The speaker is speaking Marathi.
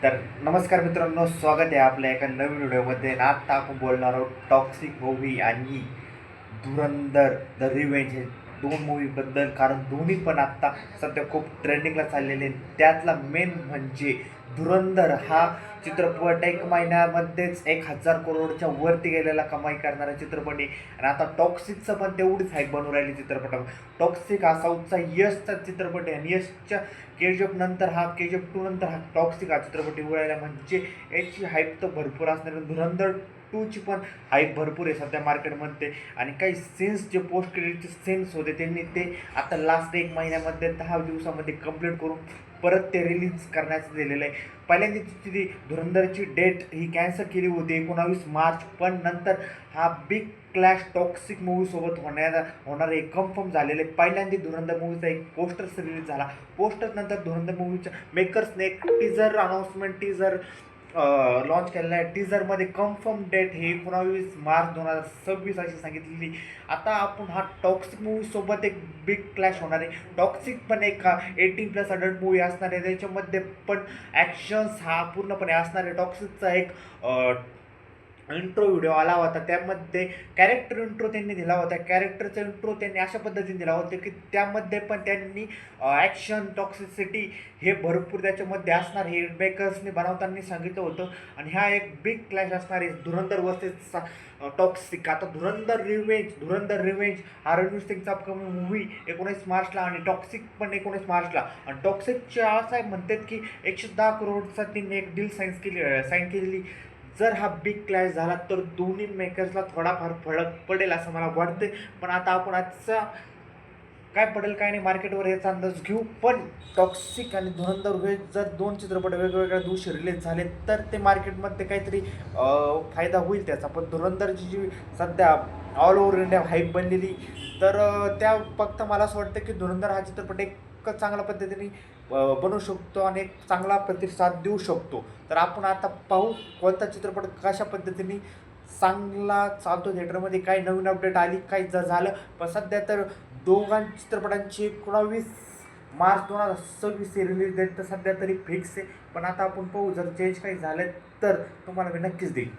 तर नमस्कार मित्रांनो, स्वागत आहे आपल्या एका नवीन व्हिडिओमध्ये. आणि आता आपण बोलणार आहोत टॉक्सिक मूव्ही आणि धुरंधर द रिव्हेंज हे दोन मूवीबद्दल. कारण दोन्ही पण आत्ता सध्या खूप ट्रेंडिंगला चाललेले आहेत. त्यातला मेन म्हणजे धुरंधर हा चित्रपट 1 महिन्यामध्येच 1,000 करोडच्या वरती गेलेला कमाई करणारा चित्रपट आहे. आणि आता टॉक्सिकचं पण तेवढीच हाईप बनवून राहिली चित्रपटावर. टॉक्सिक हा साऊथचा यशचा चित्रपट आहे आणि यशच्या KGF नंतर हा KGF 2 नंतर हा टॉक्सिक हा चित्रपट येऊ राहिला. म्हणजे याची हाईप तर भरपूर असणार. धुरंधर 2ची पण हाईप भरपूर आहे सध्या मार्केटमध्ये. आणि काही सीन्स जे पोस्ट क्रेडिटचे सीन्स होते त्यांनी ते आता लास्ट 1 महिन्यामध्ये 10 दिवसामध्ये कंप्लीट करून परत ते रिलीज करण्याचं दिलेलं आहे. पहिल्यांदा ती धुरंधरची डेट ही कॅन्सल केली होती 19 मार्च, पण नंतर हा बिग क्लॅश टॉक्सिक मूवीसोबत होणार हे कन्फर्म झालेलं आहे. पहिल्यांदा धुरंधर मूवीचा एक पोस्टर्स रिलीज झाला. पोस्टर नंतर धुरंधर मूवीच्या मेकर्सने एक टीजर लॉन्च केलेला आहे. टीजरमध्ये कन्फर्म डेट हे 19 मार्च 2026 अशी सांगितलेली. आता आपण हा टॉक्सिक मूवीसोबत एक बिग क्लॅश होणार आहे. टॉक्सिक पण एक 18+ अडल्ट मूवी असणार आहे. त्याच्यामध्ये पण ॲक्शन्स हा पूर्णपणे असणार आहे. टॉक्सिकचा एक इंट्रो व्हिडिओ आला होता, त्यामध्ये कॅरेक्टर इंट्रो त्यांनी दिला होता. कॅरेक्टरचा इंट्रो त्यांनी अशा पद्धतीने दिला होता की त्यामध्ये पण त्यांनी ॲक्शन टॉक्सिसिटी हे भरपूर त्याच्यामध्ये असणार हे मेकर्सने बनवताना सांगितलं होतं. आणि हा एक बिग क्लॅश असणार आहे धुरंधर वर्सेस टॉक्सिक. आता धुरंधर रिव्हेंज हा रणवीर सिंगचा अपकमिंग मूवी 19 मार्चला आणि टॉक्सिक पण 19 मार्चला. आणि टॉक्सिकचे असं म्हणतात की 110 करोडचा तिने एक डील साईन केलेली. जर हा बिग क्लॅश झाला तर दोन्ही मेकर्सला थोडाफार फरक पडेल असं मला वाटतं. पण आता आपण आजचा काय पडेल काय नाही मार्केटवर याचा अंदाज घेऊ. पण टॉक्सिक आणि धुरंधर हे जर दोन चित्रपट वेगवेगळ्या दिवशी रिलीज झाले तर ते मार्केटमध्ये काहीतरी फायदा होईल त्याचा. पण धुरंधरची जी सध्या ऑल ओव्हर इंडिया हाईप बनलेली, तर त्या फक्त मला असं वाटतं की धुरंधर हा चित्रपट एक चांगल्या पद्धतीने बनवू शकतो आणि एक चांगला प्रतिसाद देऊ शकतो. तर आपण आता पाहू कोणता चित्रपट कशा पद्धतीने चांगला चालतो थिएटरमध्ये, काही नवीन अपडेट आली, काही झालं. पण सध्या तर दोघां चित्रपटांची 19 मार्च 2026 रिलीज डेट तर सध्या तरी फिक्स आहे. पण आता आपण पाहू, जर चेंज काही झालं तर तुम्हाला मी नक्कीच देईल.